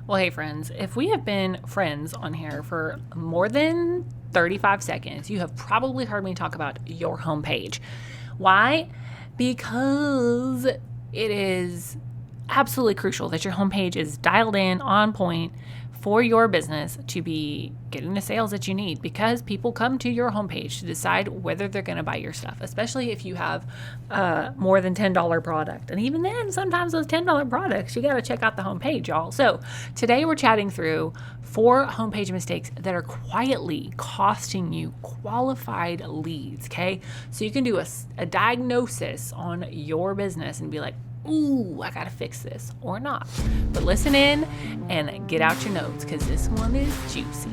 Well, hey, friends, if we have been friends on here for more than 35 seconds, you have probably heard me talk about your homepage. Why? Because it is absolutely crucial that your homepage is dialed in, on point for your business to be getting the sales that you need, because people come to your homepage to decide whether they're going to buy your stuff, especially if you have more than $10 product. And even then, sometimes those $10 products, you got to check out the homepage, y'all. So today we're chatting through 4 homepage mistakes that are quietly costing you qualified leads, okay? So you can do a diagnosis on your business and be like, ooh, I gotta fix this, or not. But listen in and get out your notes, because this one is juicy.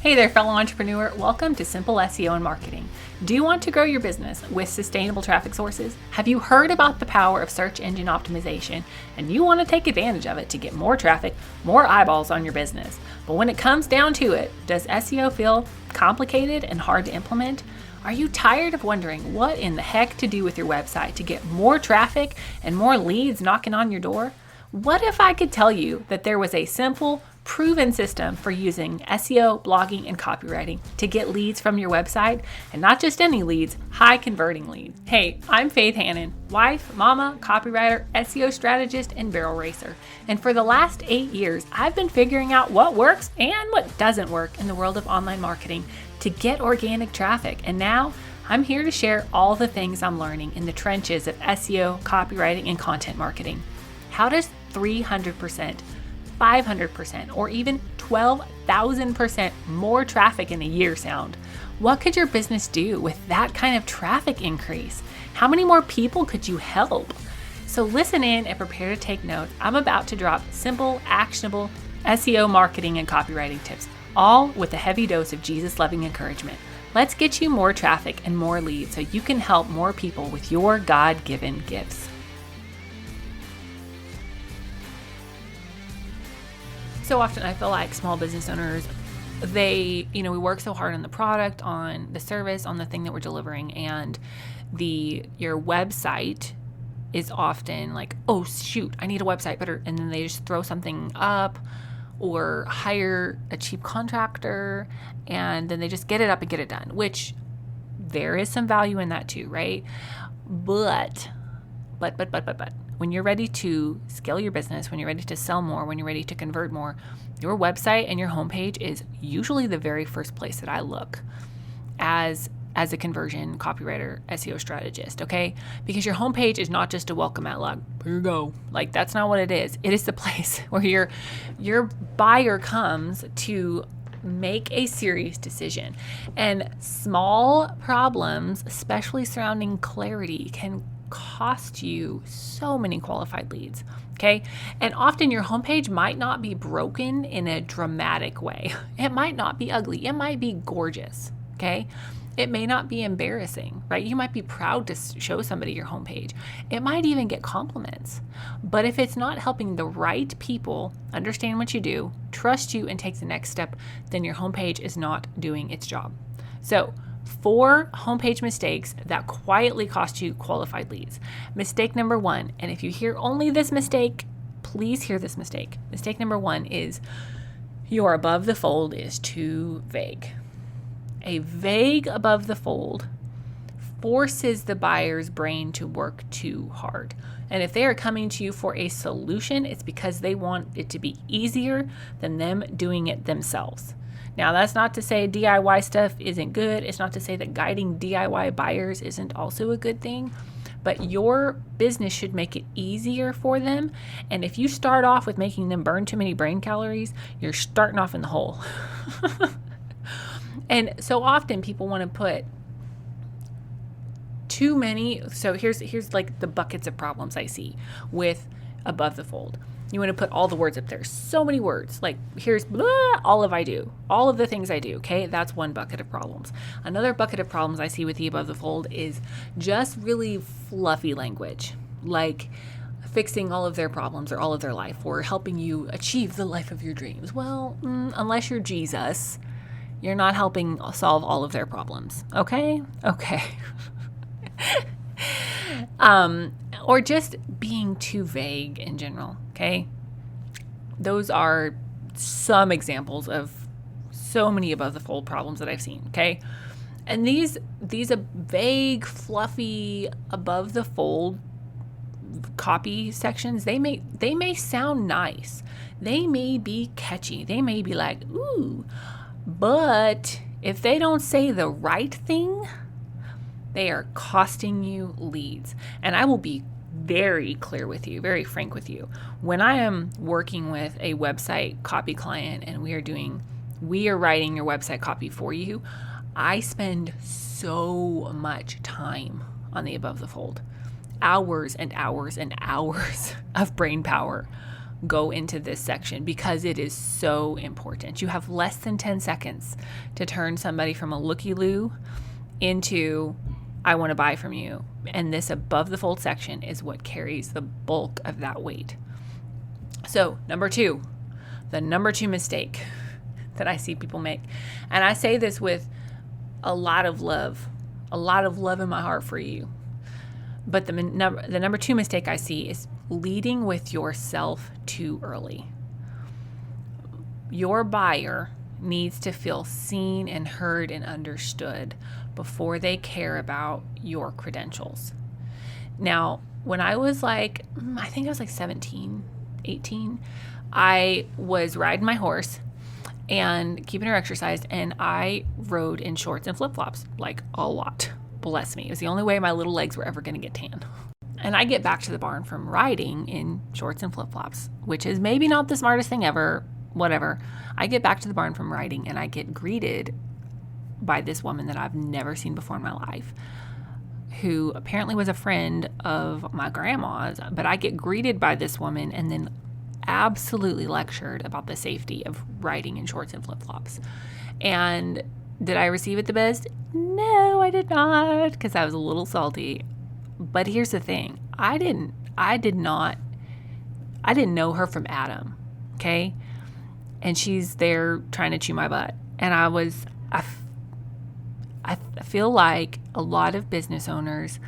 Hey there, fellow entrepreneur. Welcome to Simple SEO and Marketing. Do you want to grow your business with sustainable traffic sources? Have you heard about the power of search engine optimization and you want to take advantage of it to get more traffic, more eyeballs on your business? But when it comes down to it, does SEO feel complicated and hard to implement? Are you tired of wondering what in the heck to do with your website to get more traffic and more leads knocking on your door? What if I could tell you that there was a simple, proven system for using SEO, blogging, and copywriting to get leads from your website, and not just any leads, high converting leads? Hey, I'm Faith Hannon, wife, mama, copywriter, SEO strategist, and barrel racer. And for the last 8 years, I've been figuring out what works and what doesn't work in the world of online marketing to get organic traffic. And now I'm here to share all the things I'm learning in the trenches of SEO, copywriting, and content marketing. How does 300%, 500%, or even 12,000% more traffic in a year sound? What could your business do with that kind of traffic increase? How many more people could you help? So listen in and prepare to take notes. I'm about to drop simple, actionable SEO marketing and copywriting tips, all with a heavy dose of Jesus-loving encouragement. Let's get you more traffic and more leads so you can help more people with your God-given gifts. So often I feel like small business owners, we work so hard on the product, on the service, on the thing that we're delivering, and your website is often like, oh shoot, I need a website better, and then they just throw something up or hire a cheap contractor, and then they just get it up and get it done, which there is some value in that too, right? But when you're ready to scale your business, when you're ready to sell more, when you're ready to convert more, your website and your homepage is usually the very first place that I look as a conversion copywriter, SEO strategist, okay? Because your homepage is not just a welcome mat, like, here you go. Like, that's not what it is. It is the place where your buyer comes to make a serious decision. And small problems, especially surrounding clarity, can cost you so many qualified leads, okay? And often your homepage might not be broken in a dramatic way. It might not be ugly. It might be gorgeous, okay? It may not be embarrassing, right? You might be proud to show somebody your homepage. It might even get compliments. But if it's not helping the right people understand what you do, trust you, and take the next step, then your homepage is not doing its job. So 4 homepage mistakes that quietly cost you qualified leads. Mistake number 1, and if you hear only this mistake, please hear this mistake. Mistake number 1 is your above the fold is too vague. A vague above the fold forces the buyer's brain to work too hard. And if they are coming to you for a solution, it's because they want it to be easier than them doing it themselves. Now, that's not to say DIY stuff isn't good. It's not to say that guiding DIY buyers isn't also a good thing, but your business should make it easier for them. And if you start off with making them burn too many brain calories, you're starting off in the hole. And so often people want to put too many. So here's like the buckets of problems I see with above the fold. You want to put all the words up there. So many words. Like, here's blah, all of the things I do. Okay, that's one bucket of problems. Another bucket of problems I see with the above the fold is just really fluffy language, like fixing all of their problems or all of their life, or helping you achieve the life of your dreams. Well, unless you're Jesus, you're not helping solve all of their problems. Okay. Or just being too vague in general, okay? Those are some examples of so many above the fold problems that I've seen, okay? And these vague, fluffy, above the fold copy sections, they may sound nice. They may be catchy. They may be like, ooh, but if they don't say the right thing, they are costing you leads. And I will be very clear with you, very frank with you. When I am working with a website copy client and we are writing your website copy for you, I spend so much time on the above the fold. Hours and hours and hours of brain power go into this section because it is so important. You have less than 10 seconds to turn somebody from a looky-loo into I want to buy from you. And this above the fold section is what carries the bulk of that weight. So the number two mistake that I see people make, and I say this with a lot of love in my heart for you. But the number two mistake I see is leading with yourself too early. Your buyer needs to feel seen and heard and understood before they care about your credentials. Now, when I was I think I was 17, 18, I was riding my horse and keeping her exercised, and I rode in shorts and flip-flops, a lot. Bless me. It was the only way my little legs were ever going to get tan. And I get back to the barn from riding in shorts and flip-flops, which is maybe not the smartest thing ever, whatever. I get back to the barn from riding and I get greeted by this woman that I've never seen before in my life, who apparently was a friend of my grandma's, but I get greeted by this woman and then absolutely lectured about the safety of riding in shorts and flip-flops. And did I receive it the best? No, I did not, because I was a little salty. But here's the thing. I didn't know her from Adam, okay? And she's there trying to chew my butt. And I feel like a lot of business owners,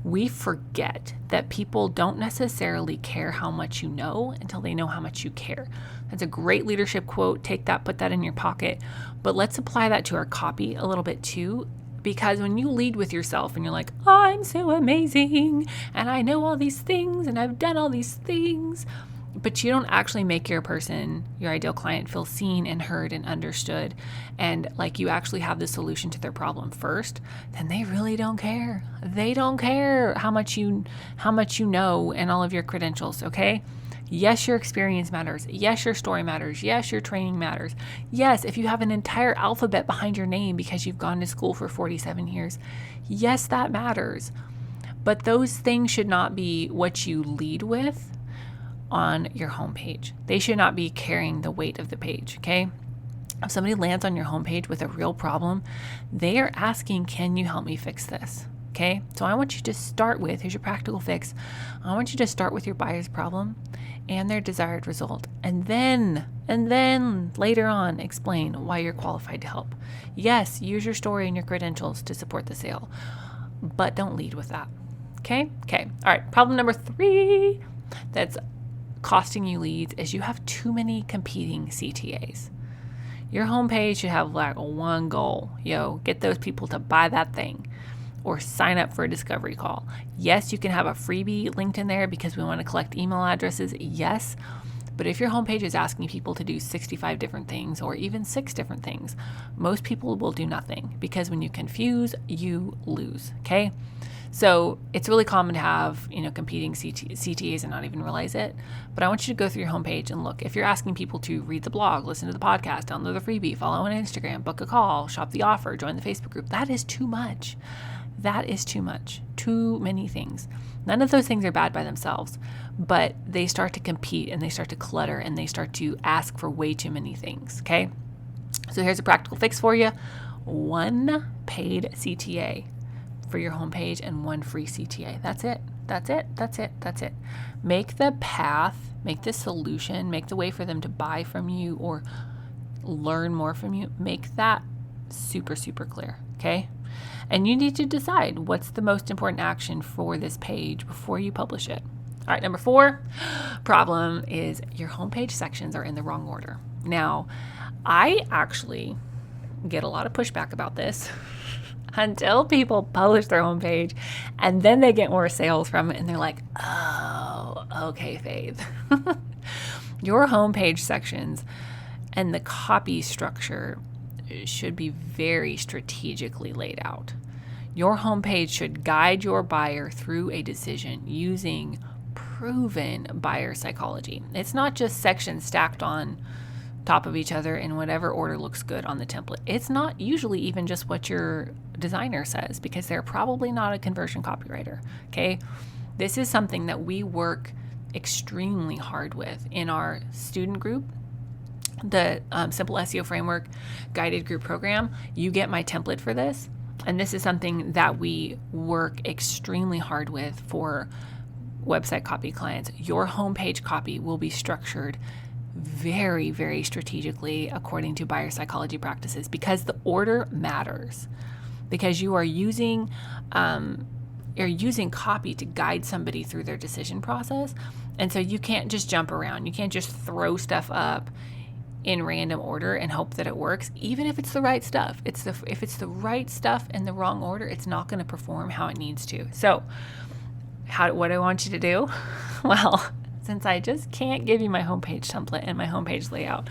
we forget that people don't necessarily care how much you know until they know how much you care. That's a great leadership quote. Take that, put that in your pocket. But let's apply that to our copy a little bit too, because when you lead with yourself and you're like, I'm so amazing and I know all these things and I've done all these things, but you don't actually make your ideal client, feel seen and heard and understood, and like you actually have the solution to their problem first, then they really don't care. They don't care how much you know and all of your credentials, okay? Yes, your experience matters. Yes, your story matters. Yes, your training matters. Yes, if you have an entire alphabet behind your name because you've gone to school for 47 years, yes, that matters. But those things should not be what you lead with on your homepage. They should not be carrying the weight of the page, okay? If somebody lands on your homepage with a real problem, they are asking, can you help me fix this? Okay? So I want you to start with, here's your practical fix. I want you to start with your buyer's problem and their desired result. And then later on, explain why you're qualified to help. Yes, use your story and your credentials to support the sale, but don't lead with that. Okay? Okay. All right. Problem number 3 that's costing you leads is you have too many competing CTAs. Your homepage should have one goal. Get those people to buy that thing or sign up for a discovery call. Yes, you can have a freebie linked in there because we want to collect email addresses. Yes. But if your homepage is asking people to do 65 different things or even 6 different things, most people will do nothing because when you confuse, you lose. Okay? So it's really common to have, competing CTAs and not even realize it. But I want you to go through your homepage and look. If you're asking people to read the blog, listen to the podcast, download the freebie, follow on Instagram, book a call, shop the offer, join the Facebook group, that is too much. That is too much. Too many things. None of those things are bad by themselves, but they start to compete and they start to clutter and they start to ask for way too many things. Okay? So here's a practical fix for you. 1 paid CTA for your homepage and 1 free CTA. That's it. That's it. That's it. That's it. Make the path, make the solution, make the way for them to buy from you or learn more from you. Make that super, super clear. Okay? And you need to decide what's the most important action for this page before you publish it. All right, number 4 problem is your homepage sections are in the wrong order. Now, I actually get a lot of pushback about this until people publish their homepage, and then they get more sales from it, and they're like, oh, okay, Faith. Your homepage sections and the copy structure should be very strategically laid out. Your homepage should guide your buyer through a decision using proven buyer psychology. It's not just sections stacked on top of each other in whatever order looks good on the template. It's not usually even just what your designer says, because they're probably not a conversion copywriter. Okay. This is something that we work extremely hard with in our student group, the Simple SEO Framework Guided Group Program. You get my template for this. And this is something that we work extremely hard with for website copy clients. Your homepage copy will be structured very, very strategically according to buyer psychology practices, because the order matters, because you're using copy to guide somebody through their decision process. And so you can't just jump around. You can't just throw stuff up in random order and hope that it works, even if it's the right stuff. If it's the right stuff in the wrong order, it's not going to perform how it needs to. So what do I want you to do? Well, since I just can't give you my homepage template and my homepage layout,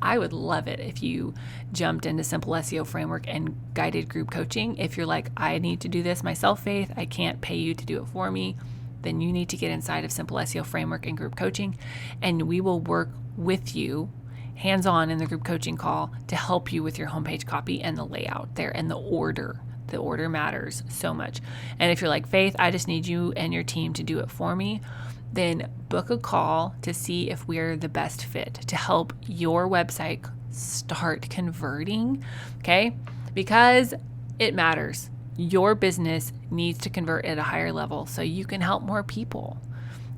I would love it if you jumped into Simple SEO Framework and Guided Group Coaching. If you're like, I need to do this myself, Faith, I can't pay you to do it for me, then you need to get inside of Simple SEO Framework and Group Coaching, and we will work with you hands-on in the group coaching call to help you with your homepage copy and the layout there and the order. The order matters so much. And if you're like, Faith, I just need you and your team to do it for me, then book a call to see if we're the best fit to help your website start converting, okay? Because it matters. Your business needs to convert at a higher level so you can help more people.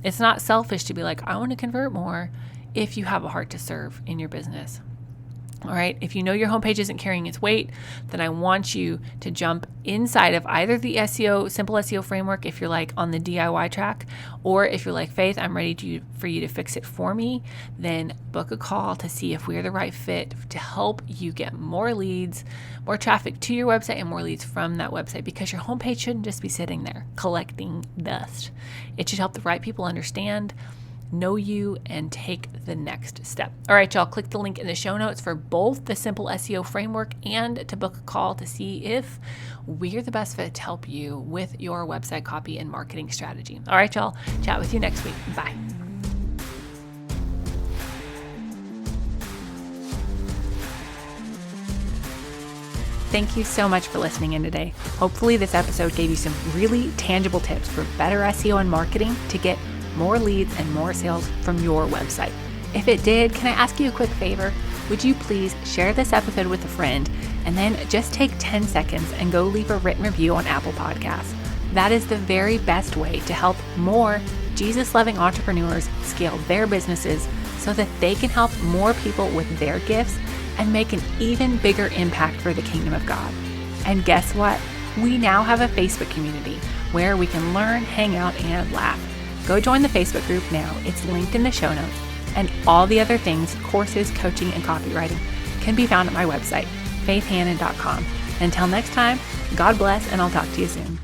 It's not selfish to be like, I want to convert more if you have a heart to serve in your business. All right. If you know your homepage isn't carrying its weight, then I want you to jump inside of either the Simple SEO Framework if you're like on the DIY track, or if you're like, Faith, I'm ready for you to fix it for me, then book a call to see if we're the right fit to help you get more leads, more traffic to your website, and more leads from that website, because your homepage shouldn't just be sitting there collecting dust. It should help the right people understand, know you, and take the next step. All right, y'all, click the link in the show notes for both the Simple SEO Framework and to book a call to see if we're the best fit to help you with your website copy and marketing strategy. All right, y'all, chat with you next week. Bye. Thank you so much for listening in today. Hopefully this episode gave you some really tangible tips for better SEO and marketing to get more leads and more sales from your website. If it did, can I ask you a quick favor? Would you please share this episode with a friend, and then just take 10 seconds and go leave a written review on Apple Podcasts. That is the very best way to help more Jesus-loving entrepreneurs scale their businesses so that they can help more people with their gifts and make an even bigger impact for the kingdom of God. And guess what? We now have a Facebook community where we can learn, hang out, and laugh. Go join the Facebook group now. It's linked in the show notes. And all the other things, courses, coaching, and copywriting can be found at my website, faithhannon.com. Until next time, God bless, and I'll talk to you soon.